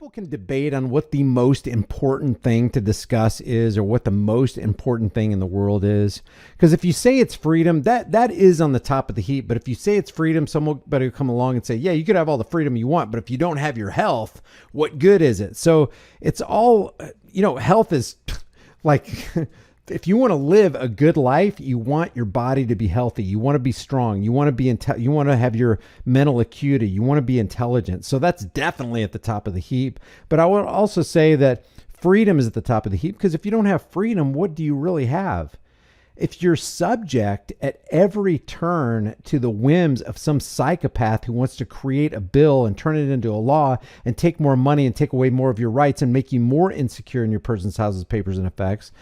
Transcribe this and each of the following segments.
People can debate on what the most important thing to discuss is, or what the most important thing in the world is. Because if you say it's freedom, that is on the top of the heap. But if you say it's freedom, someone better come along and say, yeah, you could have all the freedom you want, but if you don't have your health, what good is it? So it's all, health is like, if you want to live a good life, you want your body to be healthy. You want to be strong. You want to be you want to have your mental acuity. You want to be intelligent. So that's definitely at the top of the heap. But I would also say that freedom is at the top of the heap, because if you don't have freedom, what do you really have? If you're subject at every turn to the whims of some psychopath who wants to create a bill and turn it into a law and take more money and take away more of your rights and make you more insecure in your persons, houses, papers, and effects,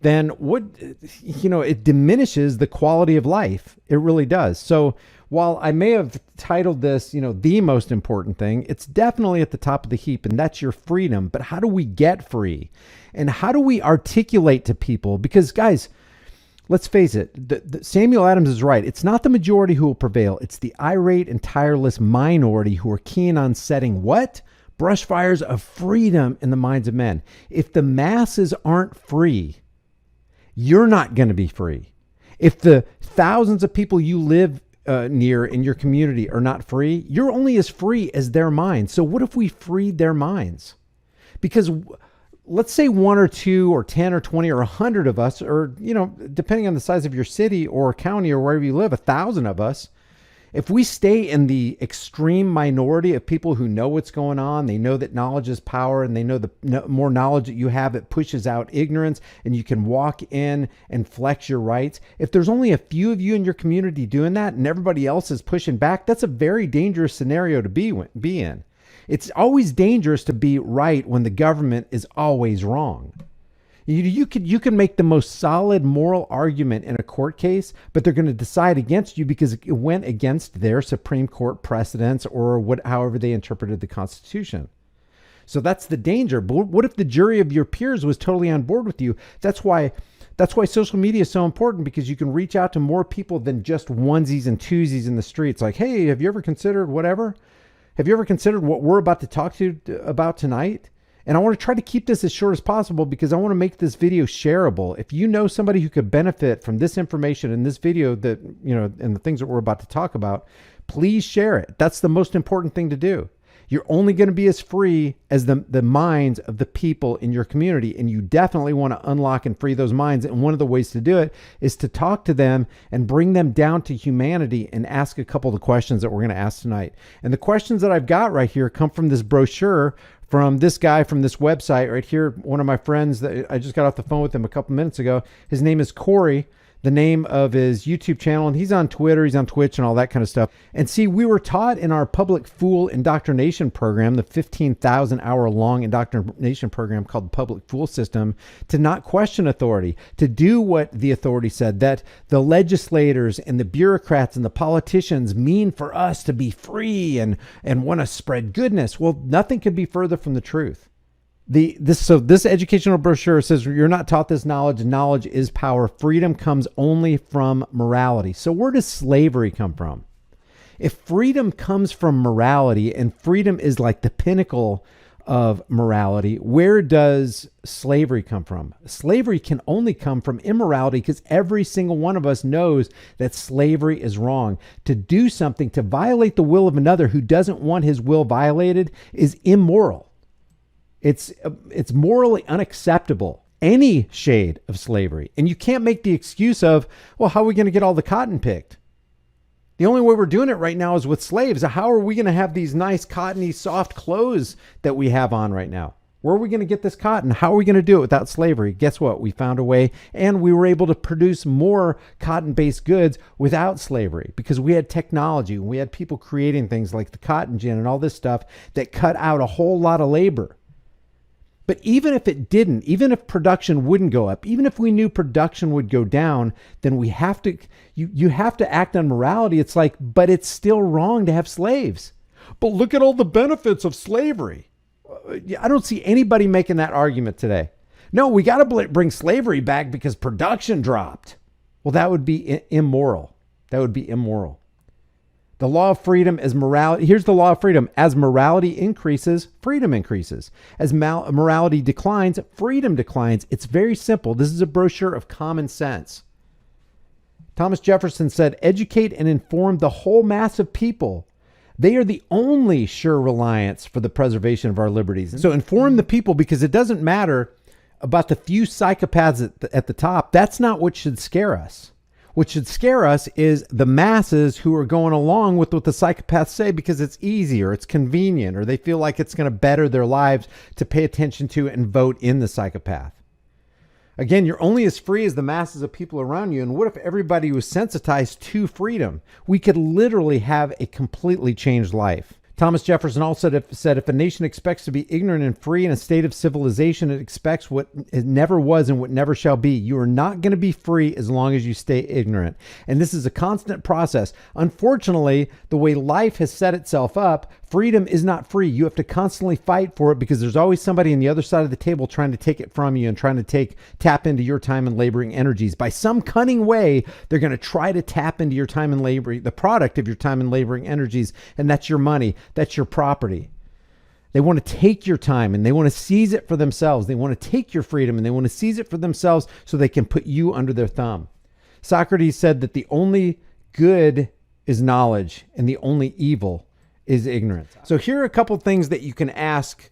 then it diminishes the quality of life. It really does. So while I may have titled this, the most important thing, it's definitely at the top of the heap, and that's your freedom. But how do we get free? And how do we articulate to people? Because guys, let's face it, Samuel Adams is right. It's not the majority who will prevail. It's the irate and tireless minority who are keen on setting what? Brush fires of freedom in the minds of men. If the masses aren't free, you're not going to be free. If the thousands of people you live near in your community are not free, you're only as free as their minds. So what if we freed their minds? Because let's say 1 or 2 or 10 or 20 or 100 of us, or, depending on the size of your city or county or wherever you live, 1,000 of us, if we stay in the extreme minority of people who know what's going on, they know that knowledge is power, and they know the more knowledge that you have, it pushes out ignorance, and you can walk in and flex your rights. If there's only a few of you in your community doing that and everybody else is pushing back, that's a very dangerous scenario to be in. It's always dangerous to be right when the government is always wrong. You can make the most solid moral argument in a court case, but they're going to decide against you because it went against their Supreme Court precedents or however they interpreted the Constitution. So that's the danger. But what if the jury of your peers was totally on board with you? That's why social media is so important, because you can reach out to more people than just onesies and twosies in the streets. Like, hey, have you ever considered whatever? Have you ever considered what we're about to talk about tonight? And I want to try to keep this as short as possible, because I want to make this video shareable. If you know somebody who could benefit from this information in this video that, and the things that we're about to talk about, please share it. That's the most important thing to do. You're only going to be as free as the minds of the people in your community. And you definitely want to unlock and free those minds. And one of the ways to do it is to talk to them and bring them down to humanity and ask a couple of the questions that we're going to ask tonight. And the questions that I've got right here come from this brochure from this guy from this website right here. One of my friends that I just got off the phone with him a couple minutes ago. His name is Corey, the name of his YouTube channel, and he's on Twitter, he's on Twitch and all that kind of stuff. And see, we were taught in our public fool indoctrination program, the 15,000 hour long indoctrination program called the public fool system, to not question authority, to do what the authority said, that the legislators and the bureaucrats and the politicians mean for us to be free and want to spread goodness. Well, nothing could be further from the truth. This educational brochure says you're not taught this knowledge. Knowledge is power. Freedom comes only from morality. So where does slavery come from? If freedom comes from morality, and freedom is like the pinnacle of morality, where does slavery come from? Slavery can only come from immorality, because every single one of us knows that slavery is wrong. To do something, to violate the will of another who doesn't want his will violated, is immoral. It's morally unacceptable, any shade of slavery. And you can't make the excuse of, well, how are we going to get all the cotton picked? The only way we're doing it right now is with slaves. How are we going to have these nice cottony soft clothes that we have on right now? Where are we going to get this cotton? How are we going to do it without slavery? Guess what? We found a way, and we were able to produce more cotton-based goods without slavery, because we had technology. We had people creating things like the cotton gin and all this stuff that cut out a whole lot of labor. But even if it didn't, even if production wouldn't go up, even if we knew production would go down, then we have to, you have to act on morality. It's like, but it's still wrong to have slaves. But look at all the benefits of slavery. I don't see anybody making that argument today. No, we got to bring slavery back because production dropped. Well, that would be immoral. That would be immoral. The law of freedom as morality. Here's the law of freedom. As morality increases, freedom increases. As morality declines, freedom declines. It's very simple. This is a brochure of common sense. Thomas Jefferson said, educate and inform the whole mass of people. They are the only sure reliance for the preservation of our liberties. So inform the people, because it doesn't matter about the few psychopaths at the top. That's not what should scare us. What should scare us is the masses who are going along with what the psychopaths say because it's easy or it's convenient or they feel like it's going to better their lives to pay attention to and vote in the psychopath. Again, you're only as free as the masses of people around you. And what if everybody was sensitized to freedom? We could literally have a completely changed life. Thomas Jefferson also said, if a nation expects to be ignorant and free in a state of civilization, it expects what it never was and what never shall be. You are not going to be free as long as you stay ignorant. And this is a constant process. Unfortunately, the way life has set itself up, freedom is not free. You have to constantly fight for it because there's always somebody on the other side of the table trying to take it from you and trying to tap into your time and laboring energies. By some cunning way, they're going to try to tap into your time and labor, the product of your time and laboring energies, and that's your money. That's your property. They want to take your time and they want to seize it for themselves. They want to take your freedom and they want to seize it for themselves so they can put you under their thumb. Socrates said that the only good is knowledge and the only evil is ignorance. So here are a couple things that you can ask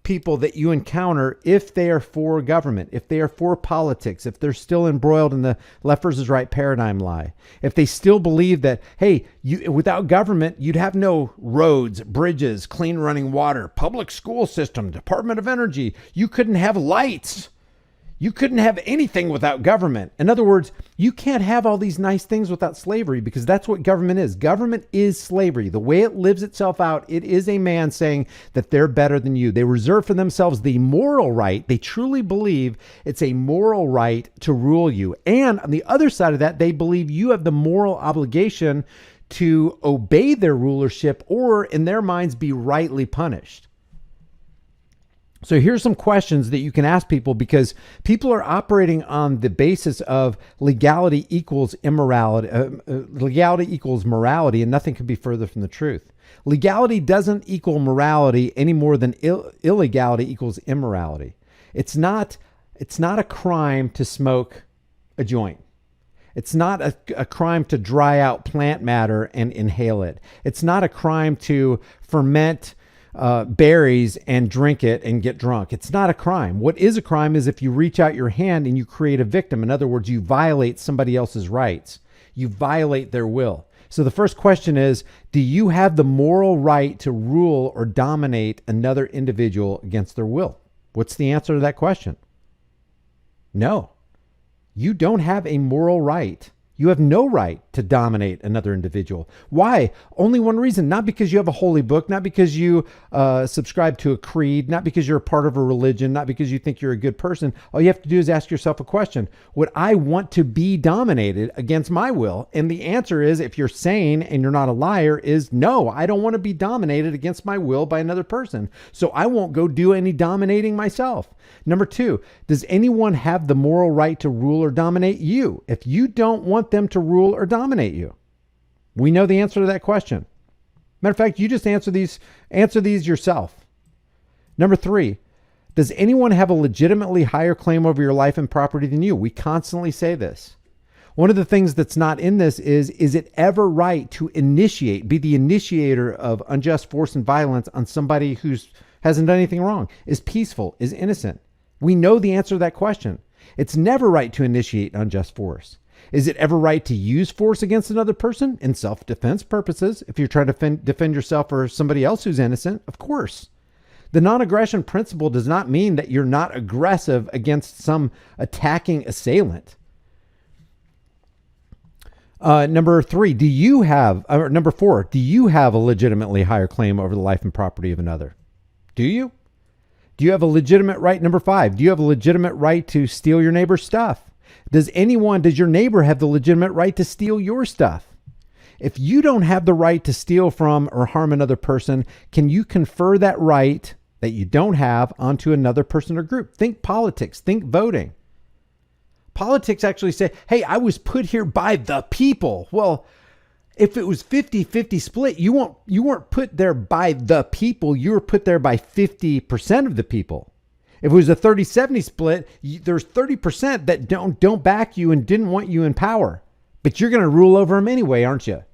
people that you encounter if they are for government, if they are for politics, if they're still embroiled in the left versus right paradigm lie, if they still believe that, hey, without government, you'd have no roads, bridges, clean running water, public school system, Department of Energy. You couldn't have lights. You couldn't have anything without government. In other words, you can't have all these nice things without slavery because that's what government is. Government is slavery. The way it lives itself out, it is a man saying that they're better than you. They reserve for themselves the moral right. They truly believe it's a moral right to rule you. And on the other side of that, they believe you have the moral obligation to obey their rulership or, in their minds, be rightly punished. So here's some questions that you can ask people because people are operating on the basis of legality equals immorality, legality equals morality, and nothing could be further from the truth. Legality doesn't equal morality any more than illegality equals immorality. It's not a crime to smoke a joint. It's not a crime to dry out plant matter and inhale it. It's not a crime to ferment berries and drink it and get drunk. It's not a crime. What is a crime is if you reach out your hand and you create a victim. In other words, you violate somebody else's rights. You violate their will. So the first question is, do you have the moral right to rule or dominate another individual against their will? What's the answer to that question? No. You don't have a moral right. You have no right to dominate another individual. Why? Only one reason. Not because you have a holy book, not because you subscribe to a creed, not because you're a part of a religion, not because you think you're a good person. All you have to do is ask yourself a question. Would I want to be dominated against my will? And the answer is, if you're sane and you're not a liar, is no, I don't want to be dominated against my will by another person. So I won't go do any dominating myself. Number two, does anyone have the moral right to rule or dominate you if you don't want them to rule or dominate you? We know the answer to that question. Matter of fact, you just answer these yourself. Number three, does anyone have a legitimately higher claim over your life and property than you? We constantly say this. One of the things that's not in this is it ever right to be the initiator of unjust force and violence on somebody who hasn't done anything wrong, is peaceful, is innocent? We know the answer to that question. It's never right to initiate unjust force. Is it ever right to use force against another person in self-defense purposes? If you're trying to defend yourself or somebody else who's innocent, of course. The non-aggression principle does not mean that you're not aggressive against some attacking assailant. Number four, do you have a legitimately higher claim over the life and property of another? Do you? Do you have a legitimate right? Number five, do you have a legitimate right to steal your neighbor's stuff? Does your neighbor have the legitimate right to steal your stuff? If you don't have the right to steal from or harm another person, can you confer that right that you don't have onto another person or group? Think politics, think voting. Politics actually say, hey, I was put here by the people. Well, If it was 50-50 split, you weren't put there by the people. You were put there by 50% of the people. If it was a 30-70 split, there's 30% that don't back you and didn't want you in power. But you're going to rule over them anyway, aren't you?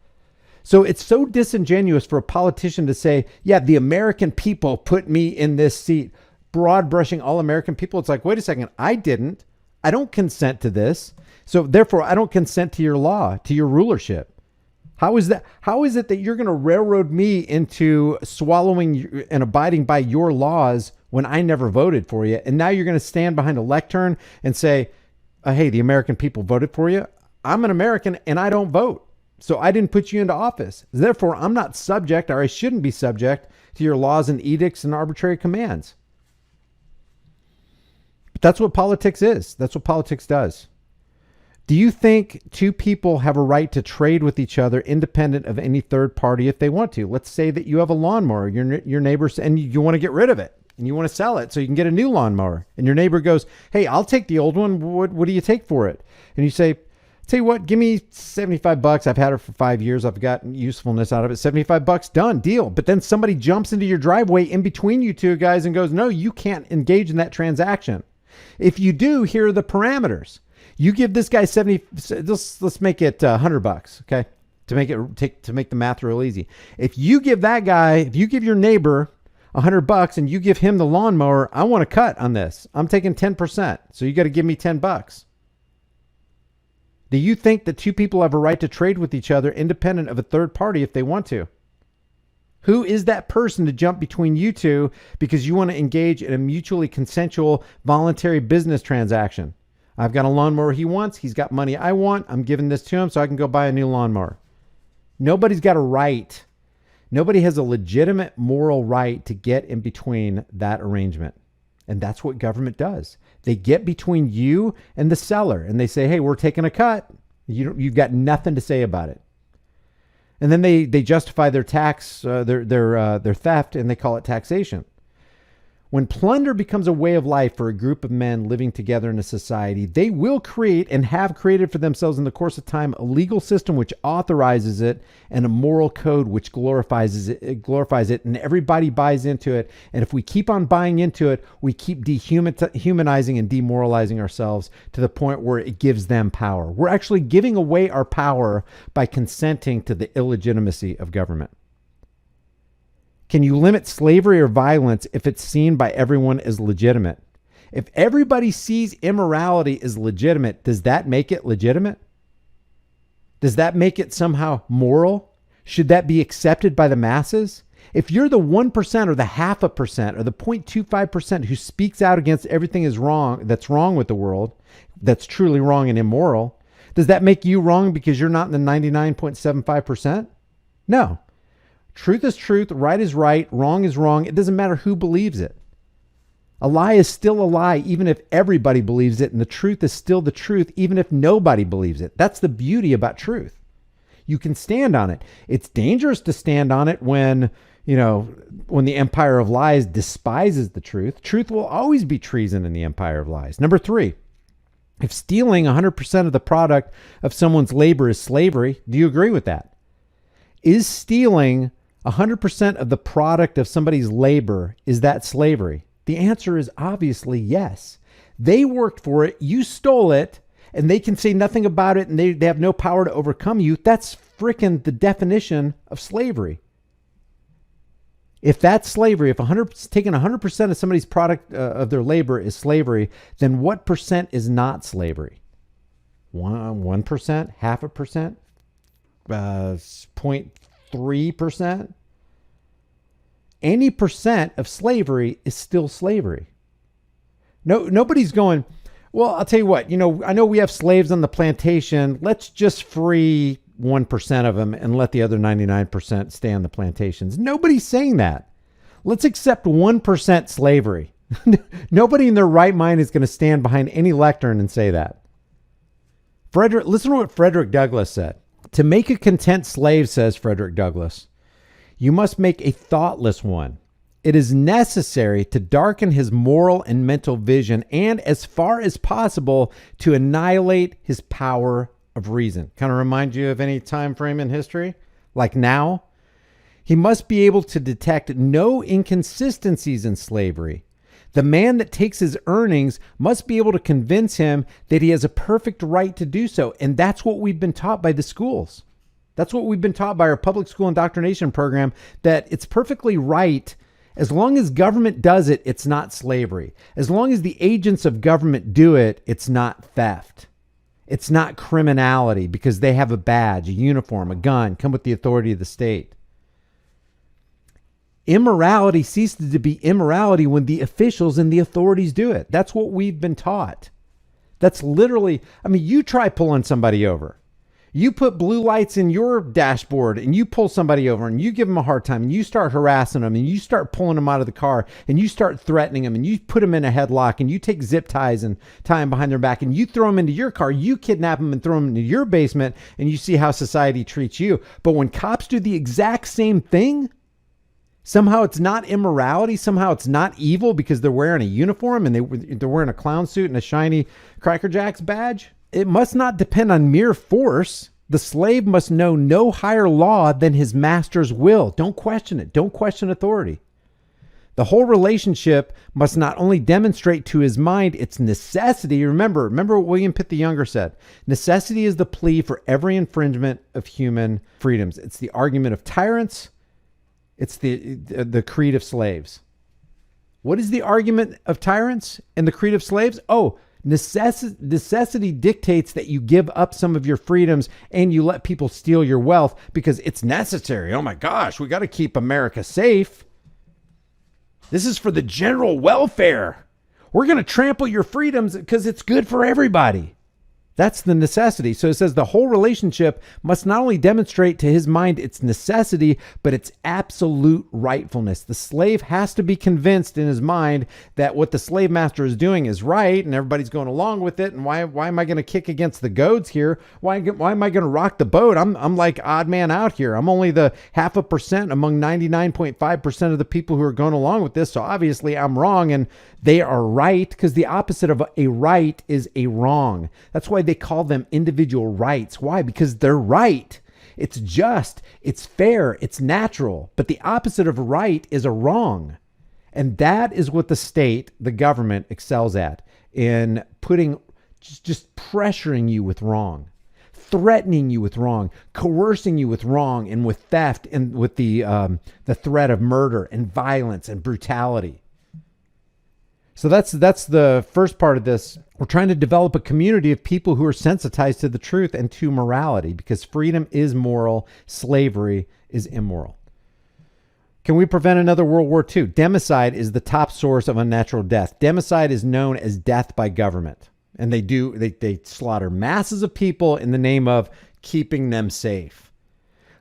So it's so disingenuous for a politician to say, yeah, the American people put me in this seat, broad brushing all American people. It's like, wait a second, I didn't. I don't consent to this. So therefore, I don't consent to your law, to your rulership. How is that? How is it that you're going to railroad me into swallowing and abiding by your laws when I never voted for you? And now you're going to stand behind a lectern and say, hey, the American people voted for you. I'm an American and I don't vote. So I didn't put you into office. Therefore, I'm not subject, or I shouldn't be subject to your laws and edicts and arbitrary commands. But that's what politics is. That's what politics does. Do you think two people have a right to trade with each other independent of any third party if they want to? Let's say that you have a lawnmower, your neighbor's, and you want to get rid of it and you want to sell it so you can get a new lawnmower. And your neighbor goes, hey, I'll take the old one. What do you take for it? And you say, tell you what, give me $75. I've had it for 5 years. I've gotten usefulness out of it. $75, done, deal. But then somebody jumps into your driveway in between you two guys and goes, no, you can't engage in that transaction. If you do, here are the parameters. You give this guy 70. Let's make it $100. Okay, to make the math real easy. If you give your neighbor $100 and you give him the lawnmower, I want a cut on this. I'm taking 10%. So you got to give me $10. Do you think that two people have a right to trade with each other independent of a third party if they want to? Who is that person to jump between you two because you want to engage in a mutually consensual voluntary business transaction? I've got a lawnmower he wants. He's got money I want. I'm giving this to him so I can go buy a new lawnmower. Nobody's got a right. Nobody has a legitimate moral right to get in between that arrangement. And that's what government does. They get between you and the seller and they say, hey, we're taking a cut. You've got nothing to say about it. And then they justify their tax, their theft, and they call it taxation. When plunder becomes a way of life for a group of men living together in a society, they will create and have created for themselves in the course of time a legal system which authorizes it and a moral code which glorifies it, and everybody buys into it. And if we keep on buying into it, we keep dehumanizing and demoralizing ourselves to the point where it gives them power. We're actually giving away our power by consenting to the illegitimacy of government. Can you limit slavery or violence if it's seen by everyone as legitimate? If everybody sees immorality as legitimate, does that make it legitimate? Does that make it somehow moral? Should that be accepted by the masses? If you're the 1% or the 0.5% or the 0.25% who speaks out against everything that's wrong with the world, that's truly wrong and immoral, does that make you wrong because you're not in the 99.75%? No. Truth is truth, right is right, wrong is wrong. It doesn't matter who believes it. A lie is still a lie, even if everybody believes it, and the truth is still the truth, even if nobody believes it. That's the beauty about truth. You can stand on it. It's dangerous to stand on it when the empire of lies despises the truth. Truth will always be treason in the empire of lies. Number 3, if stealing 100% of the product of someone's labor is slavery, do you agree with that? Is stealing 100% of the product of somebody's labor, is that slavery? The answer is obviously yes. They worked for it, you stole it, and they can say nothing about it, and they have no power to overcome you. That's frickin' the definition of slavery. If that's slavery, if taking 100% of somebody's product of their labor is slavery, then what percent is not slavery? 1%, 0.5%, 0.3%? Any percent of slavery is still slavery. Nobody's going, well, I'll tell you what, I know we have slaves on the plantation. Let's just free 1% of them and let the other 99% stay on the plantations. Nobody's saying that. Let's accept 1% slavery. Nobody in their right mind is going to stand behind any lectern and say that. Listen to what Frederick Douglass said. To make a content slave, says Frederick Douglass, you must make a thoughtless one. It is necessary to darken his moral and mental vision and, as far as possible, to annihilate his power of reason. Kind of remind you of any time frame in history? Like now? He must be able to detect no inconsistencies in slavery. The man that takes his earnings must be able to convince him that he has a perfect right to do so. And that's what we've been taught by the schools. That's what we've been taught by our public school indoctrination program, that it's perfectly right. As long as government does it, it's not slavery. As long as the agents of government do it, it's not theft. It's not criminality because they have a badge, a uniform, a gun, come with the authority of the state. Immorality ceases to be immorality when the officials and the authorities do it. That's what we've been taught. That's literally, you try pulling somebody over. You put blue lights in your dashboard and you pull somebody over and you give them a hard time and you start harassing them and you start pulling them out of the car and you start threatening them and you put them in a headlock and you take zip ties and tie them behind their back and you throw them into your car, you kidnap them and throw them into your basement, and you see how society treats you. But when cops do the exact same thing, somehow it's not immorality. Somehow it's not evil because they're wearing a uniform and they're wearing a clown suit and a shiny Cracker Jacks badge. It must not depend on mere force. The slave must know no higher law than his master's will. Don't question it. Don't question authority. The whole relationship must not only demonstrate to his mind its necessity. Remember what William Pitt the Younger said. Necessity is the plea for every infringement of human freedoms. It's the argument of tyrants. It's the creed of slaves. What is the argument of tyrants and the creed of slaves? Oh, necessity dictates that you give up some of your freedoms and you let people steal your wealth because it's necessary. Oh my gosh, we got to keep America safe. This is for the general welfare. We're going to trample your freedoms because it's good for everybody. That's the necessity. So it says the whole relationship must not only demonstrate to his mind its necessity, but its absolute rightfulness. The slave has to be convinced in his mind that what the slave master is doing is right and everybody's going along with it. And why am I going to kick against the goads here? Why am I going to rock the boat? I'm like odd man out here. I'm only the 0.5% among 99.5% of the people who are going along with this. So obviously I'm wrong and they are right, because the opposite of a right is a wrong. That's why they call them individual rights. Why? Because they're right. It's just, it's fair, it's natural. But the opposite of a right is a wrong. And that is what the state, the government, excels at, in putting, just pressuring you with wrong, threatening you with wrong, coercing you with wrong, and with theft, and with the threat of murder and violence and brutality. So that's the first part of this. We're trying to develop a community of people who are sensitized to the truth and to morality, because freedom is moral, slavery is immoral. Can we prevent another World War II? Democide is the top source of unnatural death. Democide is known as death by government. And they slaughter masses of people in the name of keeping them safe.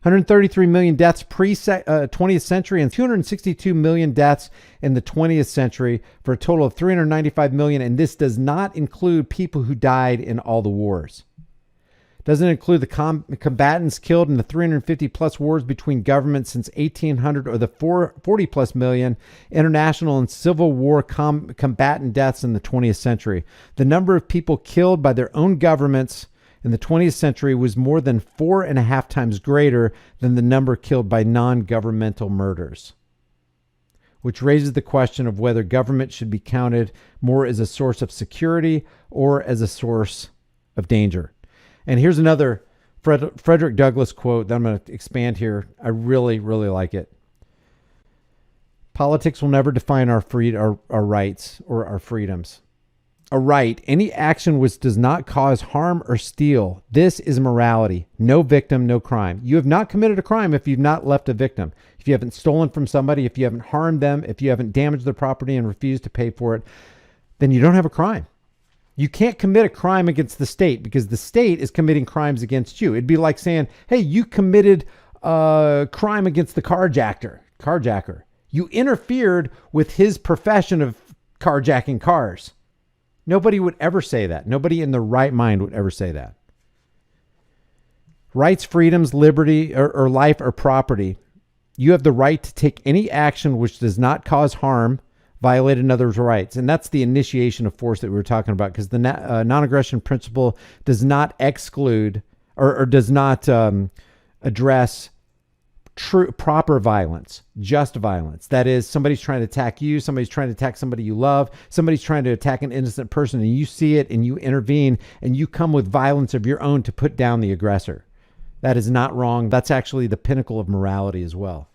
133 million deaths pre-20th century and 262 million deaths in the 20th century, for a total of 395 million. And this does not include people who died in all the wars. Doesn't include the combatants killed in the 350 plus wars between governments since 1800, or the 40 plus million international and civil war combatant deaths in the 20th century. The number of people killed by their own governments in the 20th century was more than 4.5 times greater than the number killed by non-governmental murders, which raises the question of whether government should be counted more as a source of security or as a source of danger. And here's another Frederick Douglass quote that I'm going to expand here. I really, really like it. Politics will never define our rights or our freedoms. A right, any action which does not cause harm or steal. This is morality. No victim, no crime. You have not committed a crime if you've not left a victim. If you haven't stolen from somebody, if you haven't harmed them, if you haven't damaged their property and refused to pay for it, then you don't have a crime. You can't commit a crime against the state because the state is committing crimes against you. It'd be like saying, hey, you committed a crime against the carjacker. You interfered with his profession of carjacking cars. Nobody would ever say that. Nobody in their right mind would ever say that. Rights, freedoms, liberty, or life or property. You have the right to take any action which does not cause harm, violate another's rights. And that's the initiation of force that we were talking about, because the non-aggression principle does not exclude or does not address proper violence, just violence. That is, somebody's trying to attack you, somebody's trying to attack somebody you love, somebody's trying to attack an innocent person, and you see it and you intervene and you come with violence of your own to put down the aggressor. That is not wrong. That's actually the pinnacle of morality as well.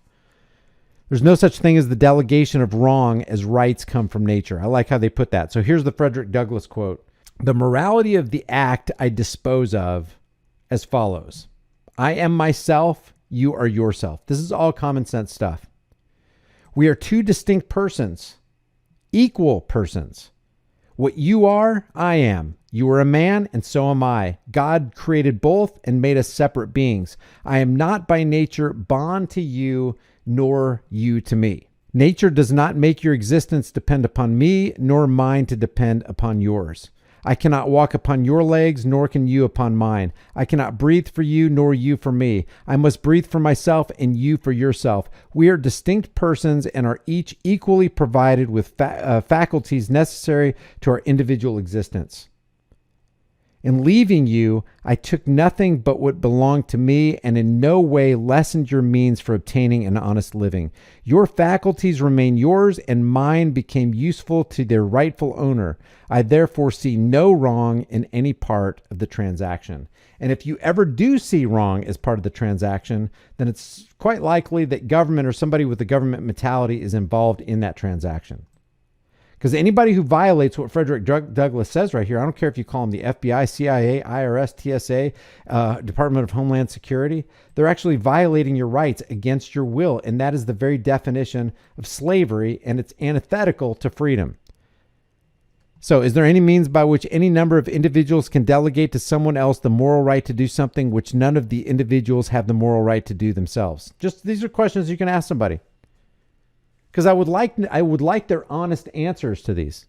There's no such thing as the delegation of wrong as rights come from nature. I like how they put that. So here's the Frederick Douglass quote. The morality of the act I dispose of as follows. I am myself, you are yourself. This is all common sense stuff. We are two distinct persons, equal persons. What you are, I am. You are a man, and so am I. God created both and made us separate beings. I am not by nature bond to you, nor you to me. Nature does not make your existence depend upon me, nor mine to depend upon yours. I cannot walk upon your legs, nor can you upon mine. I cannot breathe for you, nor you for me. I must breathe for myself and you for yourself. We are distinct persons and are each equally provided with faculties necessary to our individual existence. In leaving you, I took nothing but what belonged to me and in no way lessened your means for obtaining an honest living. Your faculties remain yours and mine became useful to their rightful owner. I therefore see no wrong in any part of the transaction. And if you ever do see wrong as part of the transaction, then it's quite likely that government or somebody with a government mentality is involved in that transaction. Because anybody who violates what Frederick Douglass says right here, I don't care if you call them the FBI, CIA, IRS, TSA, Department of Homeland Security, they're actually violating your rights against your will. And that is the very definition of slavery, and it's antithetical to freedom. So is there any means by which any number of individuals can delegate to someone else the moral right to do something which none of the individuals have the moral right to do themselves? Just these are questions you can ask somebody. Because I would like their honest answers to these.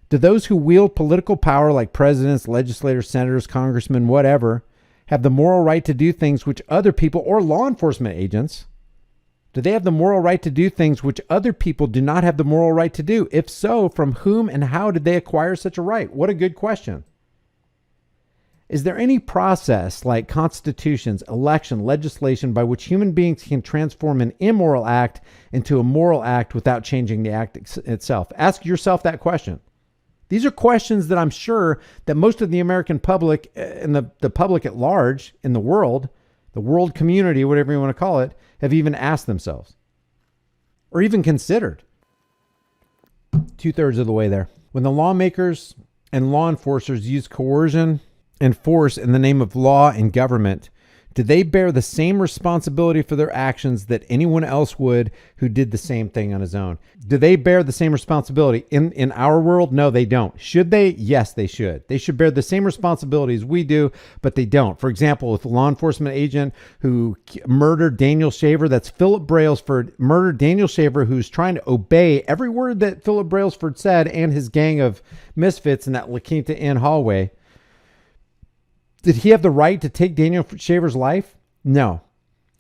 Do those who wield political power like presidents, legislators, senators, congressmen, whatever, have the moral right to do things which other people or law enforcement agents, do they have the moral right to do things which other people do not have the moral right to do? If so, from whom and how did they acquire such a right? What a good question. Is there any process like constitutions, election, legislation by which human beings can transform an immoral act into a moral act without changing the act itself? Ask yourself that question. These are questions that I'm sure that most of the American public and the public at large in the world community, whatever you want to call it, have even asked themselves or even considered. 2/3 of the way there. When the lawmakers and law enforcers use coercion and force in the name of law and government, do they bear the same responsibility for their actions that anyone else would who did the same thing on his own? Do they bear the same responsibility? In our world, no, they don't. Should they? Yes, they should. They should bear the same responsibility as we do, but they don't. For example, with a law enforcement agent who murdered Daniel Shaver, that's Philip Brailsford, murdered Daniel Shaver, who's trying to obey every word that Philip Brailsford said and his gang of misfits in that La Quinta Inn hallway. Did he have the right to take Daniel Shaver's life? No.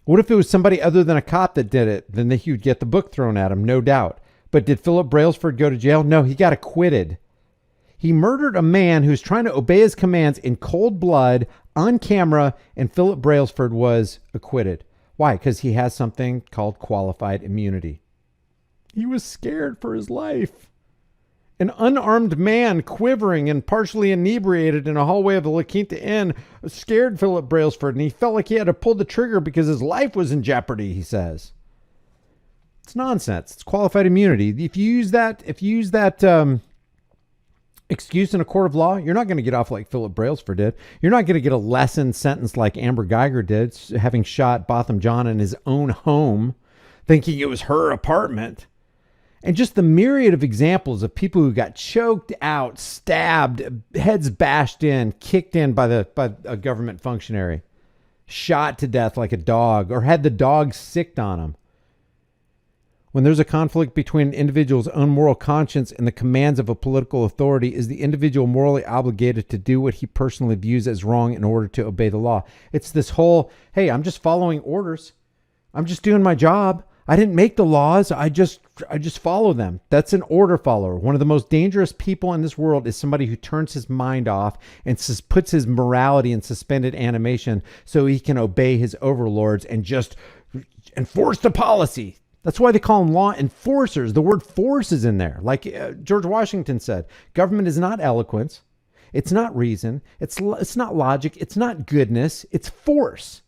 What if it was somebody other than a cop that did it? Then he would get the book thrown at him, no doubt. But did Philip Brailsford go to jail? No, he got acquitted. He murdered a man who's trying to obey his commands in cold blood on camera, and Philip Brailsford was acquitted. Why? Because he has something called qualified immunity. He was scared for his life. An unarmed man quivering and partially inebriated in a hallway of the La Quinta Inn scared Philip Brailsford, and he felt like he had to pull the trigger because his life was in jeopardy, he says. It's nonsense. It's qualified immunity. If you use that excuse in a court of law, you're not going to get off like Philip Brailsford did. You're not going to get a lessened sentence like Amber Geiger did, having shot Botham Jean in his own home, thinking it was her apartment. And just the myriad of examples of people who got choked out, stabbed, heads bashed in, kicked in by a government functionary, shot to death like a dog, or had the dog sicked on them. When there's a conflict between an individual's own moral conscience and the commands of a political authority, is the individual morally obligated to do what he personally views as wrong in order to obey the law? It's this whole, hey, I'm just following orders. I'm just doing my job. I didn't make the laws. I just follow them. That's an order follower. One of the most dangerous people in this world is somebody who turns his mind off and puts his morality in suspended animation so he can obey his overlords and just enforce the policy. That's why they call them law enforcers. The word force is in there. Like George Washington said, government is not eloquence. It's not reason. It's not logic. It's not goodness. It's force.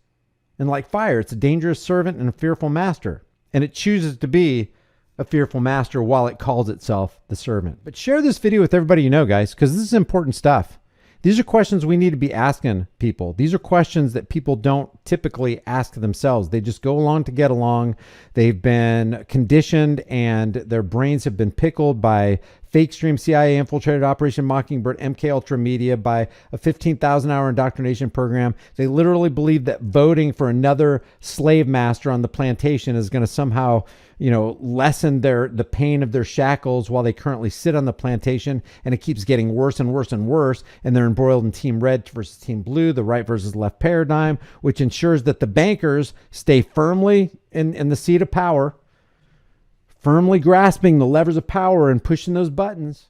And like fire, it's a dangerous servant and a fearful master. And it chooses to be a fearful master while it calls itself the servant. But share this video with everybody you know, guys, because this is important stuff. These are questions we need to be asking people. These are questions that people don't typically ask themselves. They just go along to get along. They've been conditioned and their brains have been pickled by fake stream CIA infiltrated Operation Mockingbird, MK Ultra Media, by a 15,000-hour indoctrination program. They literally believe that voting for another slave master on the plantation is going to somehow, lessen the pain of their shackles while they currently sit on the plantation, and it keeps getting worse and worse and worse, and they're embroiled in Team Red versus Team Blue, the right versus left paradigm, which ensures that the bankers stay firmly in the seat of power, firmly grasping the levers of power and pushing those buttons.